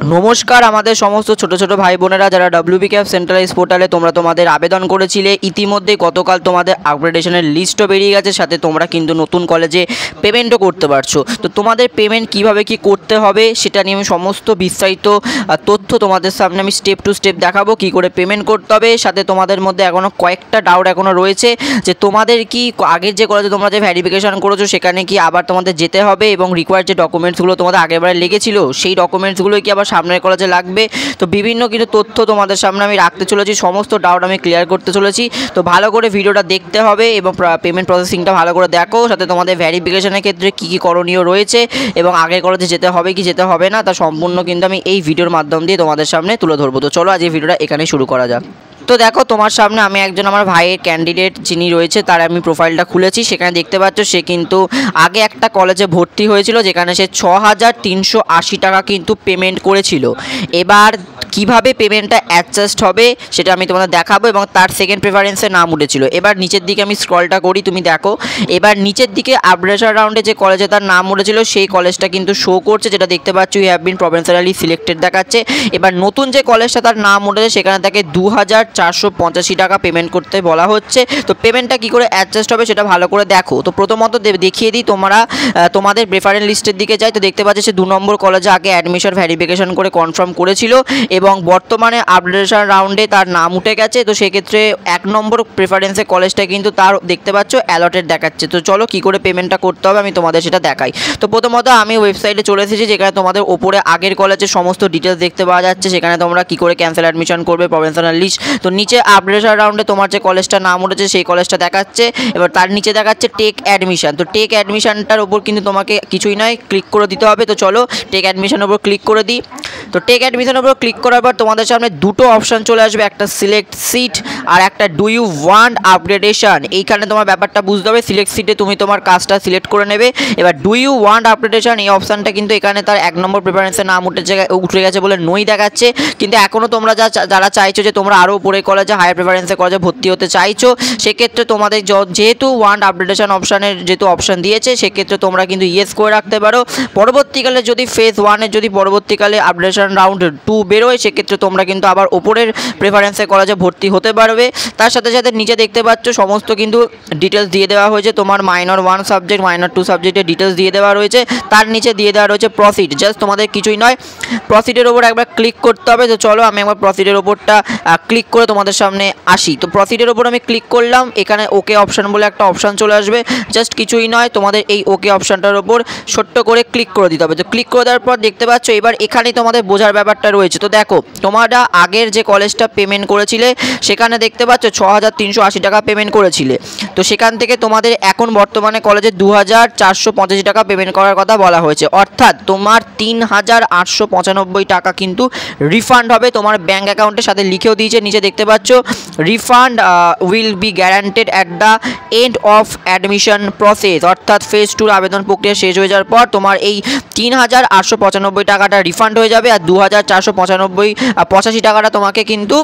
নমস্কার আমাদের সমস্ত ছোট ছোট ভাই বোনেরা যারা WBCAP সেন্ট্রালাইজ পোর্টালে তোমরা তোমাদের আবেদন করেছিলে, ইতিমধ্যে গতকাল তোমাদের আপগ্রেডেশনের লিস্টও বেরিয়ে গেছে, সাথে তোমরা কিন্তু নতুন কলেজে পেমেন্টও করতে পারছো। তো তোমাদের পেমেন্ট কিভাবে কি করতে হবে সেটা নিয়ে আমি সমস্ত বিস্তারিত তথ্য তোমাদের সামনে আমি স্টেপ টু স্টেপ দেখাবো, কি করে পেমেন্ট করতে হবে। সাথে তোমাদের মধ্যে এখনও কয়েকটা ডাউট এখনও রয়েছে যে তোমাদের কি আগের যে কলেজে তোমরা যে ভেরিফিকেশন করেছো সেখানে কি আবার তোমাদের যেতে হবে, এবং রিকোয়ার্ড যে ডকুমেন্টসগুলো তোমাদের আগেরবারে লেগেছিল সেই ডকুমেন্টসগুলো কি আবার সামনের কলেজে লাগবে। তো বিভিন্ন কিন্তু তথ্য তোমাদের সামনে আমি রাখতে চলেছি, সমস্ত ডাউট আমি ক্লিয়ার করতে চলেছি। তো ভালো করে ভিডিওটা দেখতে হবে এবং পেমেন্ট প্রসেসিংটা ভালো করে দেখো, সাথে তোমাদের ভেরিফিকেশনের ক্ষেত্রে কী কী করণীয় রয়েছে এবং আগের কলেজে যেতে হবে কি যেতে হবে না তা সম্পূর্ণ কিন্তু আমি এই ভিডিওর মাধ্যম দিয়ে তোমাদের সামনে তুলে ধরবো। তো চলো আজ এই ভিডিওটা এখানেই শুরু করা যাক। তো দেখো তোমার সামনে আমি একজন আমার ভাইয়ের ক্যান্ডিডেট যিনি রয়েছে তার আমি প্রোফাইলটা খুলেছি। সেখানে দেখতে পাচ্ছ সে কিন্তু আগে একটা কলেজে ভর্তি হয়েছিল যেখানে সে 6,380 টাকা কিন্তু পেমেন্ট করেছিল। এবার কিভাবে পেমেন্টটা অ্যাডজাস্ট হবে সেটা আমি তোমাদের দেখাবো, এবং তার সেকেন্ড প্রেফারেন্সে নাম উঠেছিল। এবার নিচের দিকে আমি স্ক্রলটা করি, তুমি দেখো এবার নিচের দিকে আপগ্রেডেশন রাউন্ডে যে কলেজে তার নাম উঠেছিল সেই কলেজটা কিন্তু শো করছে, যেটা দেখতে পাচ্ছ ইউ হ্যাভ বিন প্রভিন্সিয়ালি সিলেক্টেড দেখাচ্ছে। এবার নতুন যে কলেজটা তার নাম উঠেছে সেখানে তাকে 2,485 টাকা পেমেন্ট করতে বলা হচ্ছে। তো পেমেন্টটা কী করে অ্যাডজাস্ট হবে সেটা ভালো করে দেখো। তো প্রথমত দেখিয়ে দিই, তোমরা তোমাদের প্রেফারেন্স লিস্টের দিকে যাই, তো দেখতে পাচ্ছ সে 2 নম্বর কলেজে আগে অ্যাডমিশন ভেরিফিকেশন করে কনফার্ম করেছিল এবং বর্তমানে আপগ্রেডেশন রাউন্ডে তার নাম উঠে গেছে। তো সেক্ষেত্রে 1 নম্বর প্রেফারেন্সে কলেজটা কিন্তু তার দেখতে পাচ্ছ অ্যালটেড দেখাচ্ছে। তো চলো কী করে পেমেন্টটা করতে হবে আমি তোমাদের সেটা দেখাই। তো প্রথমত আমি ওয়েবসাইটে চলে এসেছি, যেখানে তোমাদের ওপরে আগের কলেজের সমস্ত ডিটেলস দেখতে পাওয়া যাচ্ছে। সেখানে তোমরা কী করে ক্যান্সেল অ্যাডমিশন করবে, প্রভিন্সিয়াল লিস্ট। তো নিচে আপগ্রেডেশন রাউন্ডে তোমার যে কলেজটা নাম উঠেছে সেই কলেজটা দেখাচ্ছে। এবার তার নিচে দেখাচ্ছে টেক অ্যাডমিশন। তো টেক অ্যাডমিশনটার ওপর কিন্তু তোমাকে কিছুই নয় ক্লিক করে দিতে হবে। তো চলো টেক অ্যাডমিশনের ওপর ক্লিক করে দিই। তো টেক অ্যাডমিশনের উপর ক্লিক করার পর তোমাদের সামনে দুটো অপশান চলে আসবে, একটা সিলেক্ট সিট আর একটা ডু ইউ ওয়ান্ট আপগ্রেডেশন। এইখানে তোমার ব্যাপারটা বুঝতে হবে, সিলেক্ট সিটে তুমি তোমার কাজটা সিলেক্ট করে নেবে। এবার ডু ইউ ওয়ান্ট আপগ্রেডেশন এই অপশানটা কিন্তু এখানে তার 1 নম্বর প্রেফারেন্সের নাম উঠে গেছে বলে নই দেখাচ্ছে, কিন্তু এখনও তোমরা যারা চাইছো যে তোমরা আরও উপরে কলেজে হায়ার প্রেফারেন্সে কলেজে ভর্তি হতে চাইছো, সেক্ষেত্রে তোমাদের যেহেতু ওয়ান্ট আপগ্রেডেশন অপশানের যেহেতু অপশান দিয়েছে সেক্ষেত্রে তোমরা কিন্তু ইয়েস করে রাখতে পারো। পরবর্তীকালে যদি ফেজ 1-এর যদি পরবর্তীকালে আপগ্রেডেশন রাউন্ড 2 বেরোয় সেক্ষেত্রে তোমরা কিন্তু আবার ওপরের প্রেফারেন্সে কলেজে ভর্তি হতে পারবে। তার সাথে সাথে নিচে দেখতে পাচ্ছ সমস্ত কিন্তু ডিটেলস দিয়ে দেওয়া হয়েছে, তোমার মাইনর 1 সাবজেক্ট মাইনর 2 সাবজেক্টের ডিটেলস দিয়ে দেওয়া রয়েছে। তার নিচে দিয়ে দেওয়া রয়েছে প্রসিড। জাস্ট তোমাদের কিছুই নয়, প্রসিডের ওপর একবার ক্লিক করতে হবে। তো চলো আমি একবার প্রসিডের ওপরটা ক্লিক করে তোমাদের সামনে আসি। তো প্রসিডের ওপর আমি ক্লিক করলাম, এখানে ওকে অপশান বলে একটা অপশান চলে আসবে। জাস্ট কিছুই নয়, তোমাদের এই ওকে অপশানটার ওপর ছোট্ট করে ক্লিক করে দিতে হবে। তো ক্লিক করে দেওয়ার পর দেখতে পাচ্ছ এবার এখানেই তোমাদের বোঝার ব্যাপারটা রয়েছে। তো দেখো তোমরা আগের যে কলেজটা পেমেন্ট করেছিলে সেখানে দেখতে পাচ্ছ 6,380 টাকা পেমেন্ট করেছিলে। তো সেখান থেকে তোমাদের এখন বর্তমানে কলেজে 2,485 টাকা পেমেন্ট করার কথা বলা হয়েছে, অর্থাৎ তোমার 3,895 টাকা কিন্তু রিফান্ড হবে তোমার ব্যাঙ্ক অ্যাকাউন্টের সাথে লিখেও দিয়েছে নিচে দেখতে পাচ্ছ, refund will be guaranteed at the end of admission process. অর্থাৎ ফেজ 2 আবেদন প্রক্রিয়া শেষ হয়ে যাওয়ার পর তোমার এই 3,895 টাকাটা রিফান্ড হয়ে যাবে, আর 2,485 টাকাটা তোমাকে কিন্তু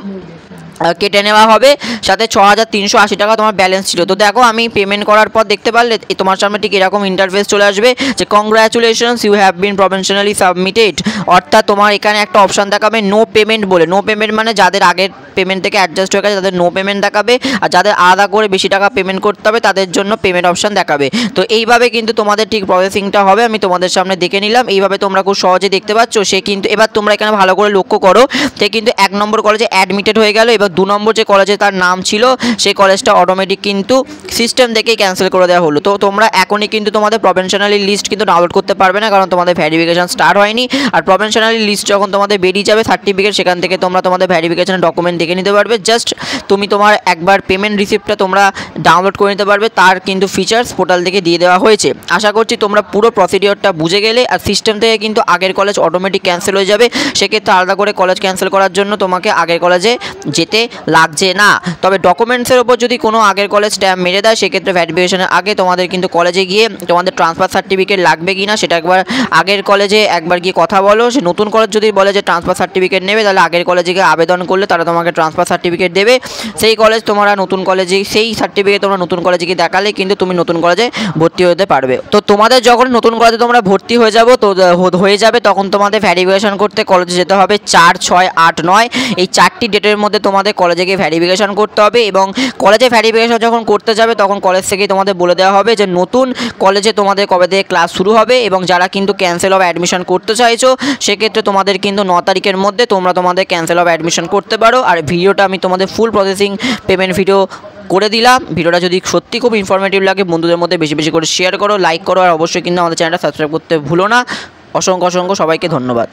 কেটে নেওয়া হবে, সাথে 6,380 টাকা তোমার ব্যালেন্স ছিল। তো দেখো আমি পেমেন্ট করার পর দেখতে পারলে তোমার সামনে ঠিক এরকম ইন্টারফেস চলে আসবে যে congratulations you have been provisionally submitted. অর্থাৎ তোমার এখানে একটা অপশান দেখাবে নো পেমেন্ট বলে। নো পেমেন্ট মানে যাদের আগের পেমেন্ট থেকে অ্যাডজাস্ট হয়ে গেছে তাদের নো পেমেন্ট দেখাবে, আর যাদের আলাদা করে বেশি টাকা পেমেন্ট করতে হবে তাদের জন্য পেমেন্ট অপশান দেখাবে। তো এইভাবে কিন্তু তোমাদের ঠিক প্রসেসিংটা হবে, আমি তোমাদের সামনে দেখে নিলাম। এইভাবে তোমরা খুব সহজে দেখতে পাচ্ছ সে কিন্তু এবার তোমরা এখানে ভালো করে লক্ষ্য করো, সে কিন্তু 1 নম্বর কলেজে অ্যাডমিটেড হয়ে গেল। এবার 2 নম্বর যে কলেজে তার নাম ছিল সেই কলেজটা অটোমেটিক কিন্তু সিস্টেম থেকেই ক্যান্সেল করে দেওয়া হলো। তো তোমরা এখনই কিন্তু তোমাদের প্রভিন্সিয়ালি লিস্ট কিন্তু ডাউনলোড করতে পারবে না, কারণ তোমাদের ভেরিফিকেশন স্টার্ট হয়নি। আর প্রভিন্সিয়ালি লিস্ট যখন তোমাদের বেরিয়ে যাবে সার্টিফিকেট, সেখান থেকে তোমরা তোমাদের ভেরিফিকেশন ডকুমেন্ট দেখে নিতে পারবে। জাস্ট তুমি তোমার একবার পেমেন্ট রিসিপ্টটা তোমরা ডাউনলোড করে নিতে পারবে, তার কিন্তু ফিচার্স পোর্টাল থেকে দিয়ে দেওয়া হয়েছে। আশা করছি তোমরা পুরো প্রসিডিওরটা বুঝে গেলে। আর সিস্টেম থেকে কিন্তু আগের কলেজ অটোমেটিক ক্যান্সেল হয়ে যাবে, সেক্ষেত্রে আলাদা করে কলেজ ক্যান্সেল করার জন্য তোমাকে আগের কলেজে যেতে দিতে লাগছে না। তবে ডকুমেন্টসের ওপর যদি কোনো আগের কলেজ স্ট্যাম্প মেরে দেয় সেক্ষেত্রে ভেরিফিকেশনের আগে তোমাদের কিন্তু কলেজে গিয়ে তোমাদের ট্রান্সফার সার্টিফিকেট লাগবে কি না সেটা একবার আগের কলেজে একবার গিয়ে কথা বলো। সে নতুন কলেজ যদি বলে যে ট্রান্সফার সার্টিফিকেট নেবে তাহলে আগের কলেজে গিয়ে আবেদন করলে তারা তোমাকে ট্রান্সফার সার্টিফিকেট দেবে। সেই কলেজ তোমরা নতুন কলেজে সেই সার্টিফিকেট তোমরা নতুন কলেজে গিয়ে দেখালে কিন্তু তুমি নতুন কলেজে ভর্তি হতে পারবে। তো তোমাদের যখন নতুন কলেজে তোমরা ভর্তি হয়ে যাবে তখন তোমাদের ভেরিফিকেশন করতে কলেজে যেতে হবে 4, 6, 8, 9 এই 4টি ডেটের মধ্যে তোমাদের কলেজে গিয়ে ভেরিফিকেশন করতে হবে। এবং কলেজে ভেরিফিকেশন যখন করতে যাবে তখন কলেজ থেকে তোমাদের বলে দেওয়া হবে যে নতুন কলেজে তোমাদের কবে থেকে ক্লাস শুরু হবে। এবং যারা কিন্তু ক্যান্সেল অফ অ্যাডমিশন করতে চাইছো সেক্ষেত্রে তোমাদের কিন্তু 9 তারিখের মধ্যে তোমরা তোমাদের ক্যান্সেল অফ অ্যাডমিশন করতে পারো। আর ভিডিওটা আমি তোমাদের ফুল প্রসেসিং পেমেন্ট ভিডিও করে দিলাম। ভিডিওটা যদি সত্যি খুব ইনফরমেটিভ লাগে বন্ধুদের মধ্যে বেশি বেশি করে শেয়ার করো, লাইক করো, আর অবশ্যই কিন্তু আমাদের চ্যানেলটা সাবস্ক্রাইব করতে ভুলো না। অসংখ্য সবাইকে ধন্যবাদ।